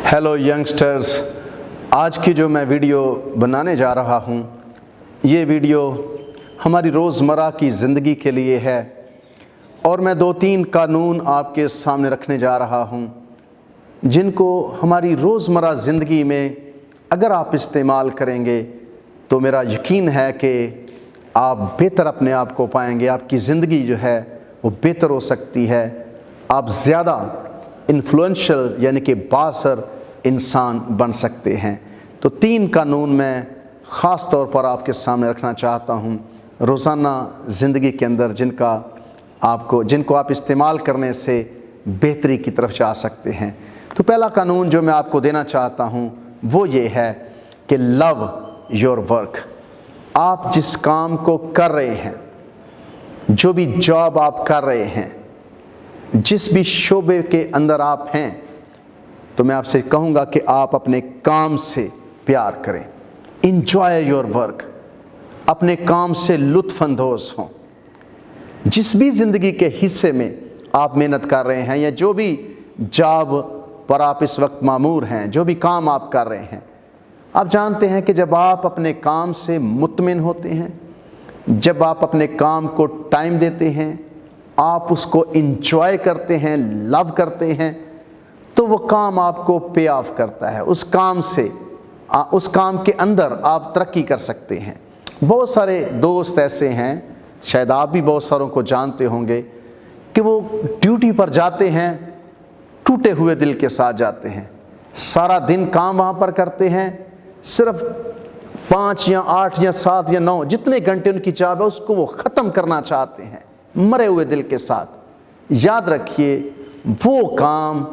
Hello youngsters, आज की जो मैं वीडियो बनाने जा रहा हूँ, ये वीडियो हमारी रोज़मर्रा की ज़िंदगी के लिए है और मैं 2-3 कानून आपके सामने रखने जा रहा हूँ जिनको हमारी रोज़मर्रा ज़िंदगी में अगर आप इस्तेमाल करेंगे तो मेरा यकीन है कि आप बेहतर अपने आप को पाएंगे। आपकी ज़िंदगी जो है वो बेहतर हो सकती है। आप ज़्यादा इन्फ्लुएंशियल यानी कि बाअसर इंसान बन सकते हैं। तो 3 कानून मैं ख़ास तौर पर आपके सामने रखना चाहता हूँ रोज़ाना ज़िंदगी के अंदर जिनको आप इस्तेमाल करने से बेहतरी की तरफ जा सकते हैं। तो पहला कानून जो मैं आपको देना चाहता हूँ वो ये है कि लव योर वर्क। आप जिस काम को कर रहे हैं, जो भी जॉब आप कर रहे हैं, जिस भी शोबे के अंदर आप हैं, तो मैं आपसे कहूँगा कि आप अपने काम से प्यार करें। Enjoy your work. अपने काम से लुत्फ़ अंदोज़ हों। जिस भी ज़िंदगी के हिस्से में आप मेहनत कर रहे हैं या जो भी जॉब पर आप इस वक्त मामूर हैं, जो भी काम आप कर रहे हैं, आप जानते हैं कि जब आप अपने काम से मुतमिन होते हैं, जब आप अपने काम को टाइम देते हैं, आप उसको इंजॉय करते हैं, लव करते हैं, तो वो काम आपको पे ऑफ करता है। उस काम के अंदर आप तरक्की कर सकते हैं। बहुत सारे दोस्त ऐसे हैं, शायद आप भी बहुत सारों को जानते होंगे, कि वो ड्यूटी पर जाते हैं, टूटे हुए दिल के साथ जाते हैं। सारा दिन काम वहाँ पर करते हैं, सिर्फ 5 या 8 या 7 या 9 जितने घंटे उनकी जॉब है उसको वो ख़त्म करना चाहते हैं मरे हुए दिल के साथ। याद रखिए, वो काम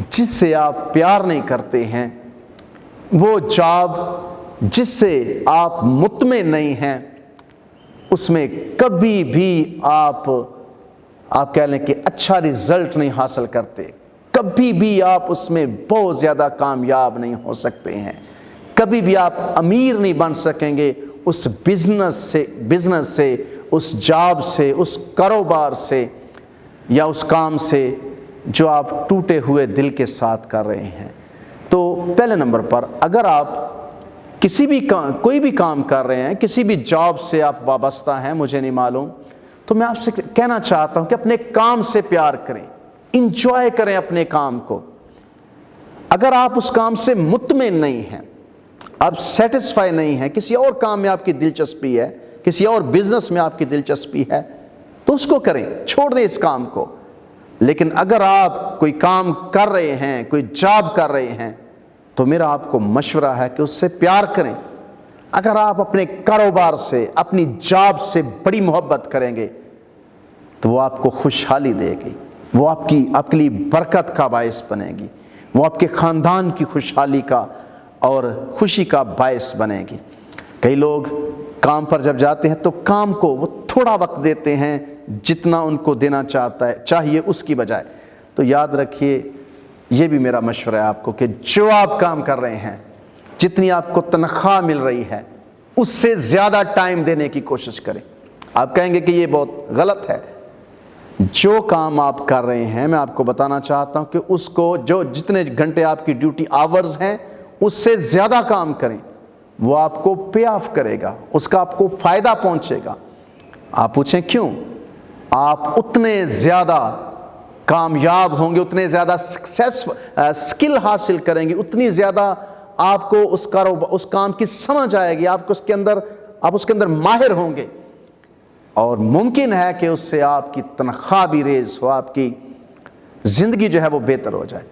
जिससे आप प्यार नहीं करते हैं, वो जॉब जिससे आप मुतमिन नहीं हैं, उसमें कभी भी आप कह लें कि अच्छा रिज़ल्ट नहीं हासिल करते। कभी भी आप उसमें बहुत ज़्यादा कामयाब नहीं हो सकते हैं। कभी भी आप अमीर नहीं बन सकेंगे उस बिज़नेस से, उस जॉब से, उस कारोबार से या उस काम से जो आप टूटे हुए दिल के साथ कर रहे हैं। तो पहले नंबर पर, अगर आप कोई भी काम कर रहे हैं, किसी भी जॉब से आप वाबस्ता हैं, मुझे नहीं मालूम, तो मैं आपसे कहना चाहता हूं कि अपने काम से प्यार करें, इंजॉय करें अपने काम को। अगर आप उस काम से मुतमिन नहीं हैं, आप सेटिस्फाई नहीं हैं, किसी और काम में आपकी दिलचस्पी है, किसी और बिजनेस में आपकी दिलचस्पी है, तो उसको करें, छोड़ दें इस काम को। लेकिन अगर आप कोई काम कर रहे हैं, कोई जॉब कर रहे हैं, तो मेरा आपको मशवरा है कि उससे प्यार करें। अगर आप अपने कारोबार से, अपनी जॉब से बड़ी मोहब्बत करेंगे तो वो आपको खुशहाली देगी, वो आपके लिए बरकत का बायस बनेगी, वो आपके ख़ानदान की खुशहाली का और खुशी का बायस बनेगी। कई लोग काम पर जब जाते हैं तो काम को वो थोड़ा वक्त देते हैं जितना उनको देना चाहिए उसकी बजाय। तो याद रखिए, ये भी मेरा मशवरा है आपको कि जो आप काम कर रहे हैं, जितनी आपको तनख्वाह मिल रही है, उससे ज़्यादा टाइम देने की कोशिश करें। आप कहेंगे कि ये बहुत गलत है। जो काम आप कर रहे हैं, मैं आपको बताना चाहता हूं कि उसको जितने घंटे आपकी ड्यूटी आवर्स हैं, उससे ज़्यादा काम करें। वो आपको पे ऑफ करेगा, उसका आपको फ़ायदा पहुंचेगा। आप पूछें क्यों? आप उतने ज़्यादा कामयाब होंगे, उतने ज़्यादा स्किल हासिल करेंगे, उतनी ज़्यादा आपको उस काम की समझ आएगी, आप उसके अंदर माहिर होंगे, और मुमकिन है कि उससे आपकी तनख्वाह भी रेज़ हो, आपकी ज़िंदगी जो है वो बेहतर हो जाए।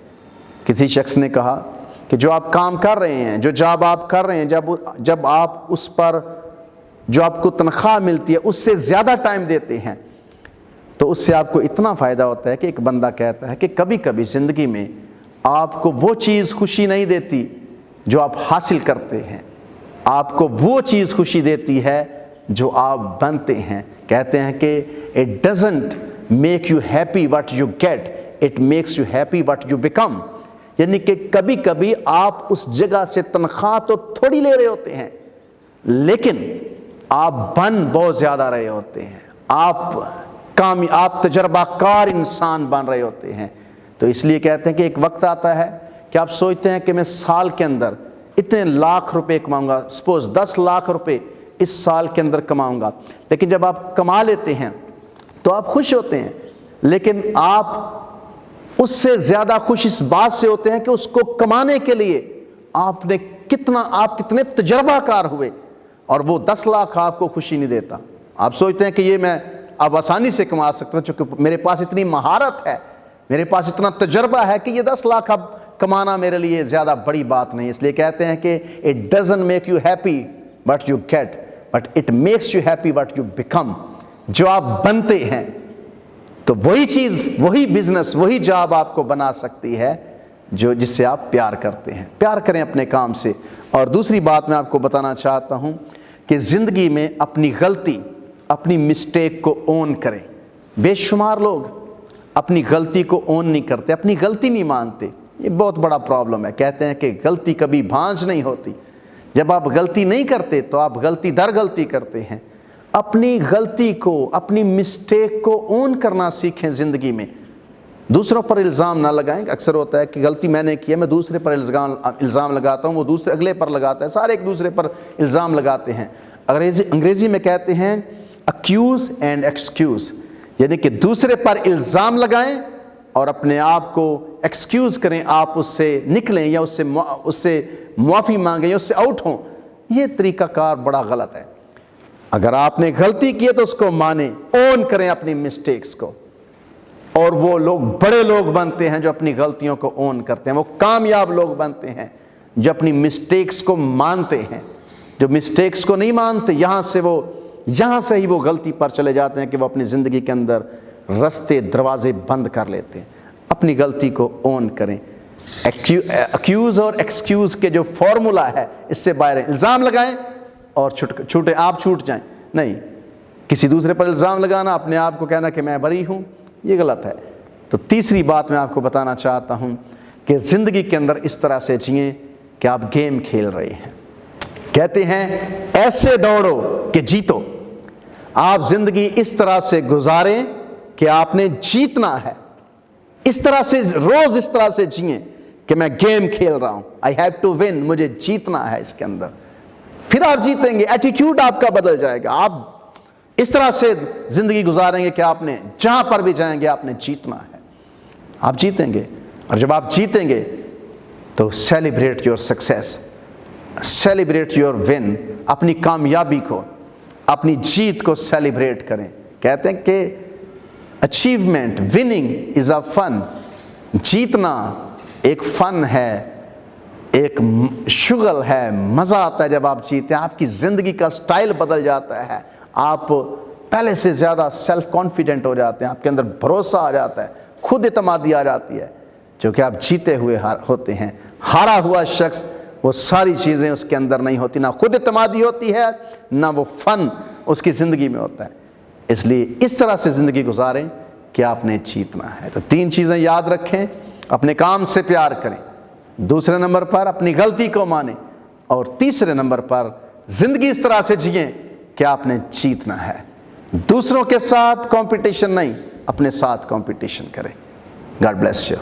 किसी शख्स ने कहा कि जो आप काम कर रहे हैं, जो जॉब आप कर रहे हैं, जब आप उस पर जो आपको तनख्वाह मिलती है उससे ज़्यादा टाइम देते हैं, तो उससे आपको इतना फ़ायदा होता है कि एक बंदा कहता है कि कभी कभी ज़िंदगी में आपको वो चीज़ खुशी नहीं देती जो आप हासिल करते हैं, आपको वो चीज़ खुशी देती है जो आप बनते हैं। कहते हैं कि it doesn't make you happy what you get, it makes you happy what you become. यानी कि कभी कभी आप उस जगह से तनख्वाह तो थोड़ी ले रहे होते हैं, लेकिन आप बन बहुत ज़्यादा रहे होते हैं, आप तजर्बाकार इंसान बन रहे होते हैं। तो इसलिए कहते हैं कि एक वक्त आता है कि आप सोचते हैं कि मैं साल के अंदर इतने लाख रुपए कमाऊंगा, सपोज 10 लाख रुपए इस साल के अंदर कमाऊंगा। लेकिन जब आप कमा लेते हैं तो आप खुश होते हैं, लेकिन आप उससे ज़्यादा खुश इस बात से होते हैं कि उसको कमाने के लिए आप कितने तजर्बाकार हुए, और वो 10 लाख आपको खुशी नहीं देता। आप सोचते हैं कि ये मैं अब आसानी से कमा सकता हूँ, चूँकि मेरे पास इतनी महारत है, मेरे पास इतना तजर्बा है कि ये 10 लाख अब कमाना मेरे लिए ज़्यादा बड़ी बात नहीं। इसलिए कहते हैं कि it doesn't make you happy but you get, but it makes you happy but you become. जो आप बनते हैं, तो वही चीज़, वही बिजनेस, वही जॉब आपको बना सकती है जिससे आप प्यार करते हैं। प्यार करें अपने काम से। और दूसरी बात मैं आपको बताना चाहता हूँ कि ज़िंदगी में अपनी गलती, अपनी मिस्टेक को ओन करें। बेशुमार लोग अपनी गलती को ओन नहीं करते, अपनी गलती नहीं मानते। ये बहुत बड़ा प्रॉब्लम है। कहते हैं कि गलती कभी भांज नहीं होती। जब आप गलती नहीं करते तो आप गलती दर गलती करते हैं। अपनी गलती को, अपनी मिस्टेक को ओन करना सीखें ज़िंदगी में। दूसरों पर इल्ज़ाम ना लगाएं। अक्सर होता है कि गलती मैंने की है, मैं दूसरे पर इल्ज़ाम लगाता हूँ, वो दूसरे अगले पर लगाता है, सारे एक दूसरे पर इल्ज़ाम लगाते हैं। अंग्रेज़ी में कहते हैं अक्यूज़ एंड एक्सक्यूज़, यानी कि दूसरे पर इल्ज़ाम लगाएं और अपने आप को एक्सक्यूज़ करें, आप उससे निकलें या उससे मुआफ़ी मांगें या उससे आउट हों। ये तरीक़ाकार बड़ा गलत है। अगर आपने गलती की है तो उसको माने, ओन करें अपनी मिस्टेक्स को। और वो लोग बड़े लोग बनते हैं जो अपनी गलतियों को ओन करते हैं। वो कामयाब लोग बनते हैं जो अपनी मिस्टेक्स को मानते हैं। जो मिस्टेक्स को नहीं मानते, यहाँ से ही वो गलती पर चले जाते हैं कि वो अपनी ज़िंदगी के अंदर रास्ते, दरवाजे बंद कर लेते हैं। अपनी गलती को ओन करें। अक्यूज़ और एक्सक्यूज़ के जो फॉर्मूला है, इससे बाहर है। इल्ज़ाम लगाएं और छूटे, आप छूट जाएं। नहीं, किसी दूसरे पर इल्ज़ाम लगाना, अपने आप को कहना कि मैं बरी हूँ, ये गलत है। तो तीसरी बात मैं आपको बताना चाहता हूँ कि ज़िंदगी के अंदर इस तरह से जिएं कि आप गेम खेल रहे हैं। कहते हैं ऐसे दौड़ो कि जीतो। आप ज़िंदगी इस तरह से गुजारें कि आपने जीतना है। इस तरह से रोज़ इस तरह से जिएं कि मैं गेम खेल रहा हूँ, आई हैव टू विन, मुझे जीतना है इसके अंदर। फिर आप जीतेंगे, एटीट्यूड आपका बदल जाएगा। आप इस तरह से ज़िंदगी गुजारेंगे कि आपने जहाँ पर भी जाएंगे आपने जीतना है, आप जीतेंगे। और जब आप जीतेंगे तो celebrate your success, celebrate your win. अपनी कामयाबी को, अपनी जीत को सेलिब्रेट करें। कहते हैं कि achievement, winning is a fun. जीतना एक फ़न है, एक शुगल है, मज़ा आता है जब आप जीते हैं। आपकी ज़िंदगी का स्टाइल बदल जाता है। आप पहले से ज़्यादा सेल्फ कॉन्फिडेंट हो जाते हैं, आपके अंदर भरोसा आ जाता है, खुद एतमादी आ जाती है, जो कि आप जीते हुए होते हैं। हारा हुआ शख्स, वो सारी चीज़ें उसके अंदर नहीं होती, ना खुद एतमादी होती है, ना वो फ़न उसकी ज़िंदगी में होता है। इसलिए इस तरह से ज़िंदगी गुजारें कि आपने जीतना है। तो 3 चीज़ें याद रखें। अपने काम से प्यार करें, दूसरे नंबर पर अपनी गलती को मानें, और तीसरे नंबर पर ज़िंदगी इस तरह से जिएं कि आपने जीतना है। दूसरों के साथ कंपटीशन नहीं, अपने साथ कंपटीशन करें। God bless you.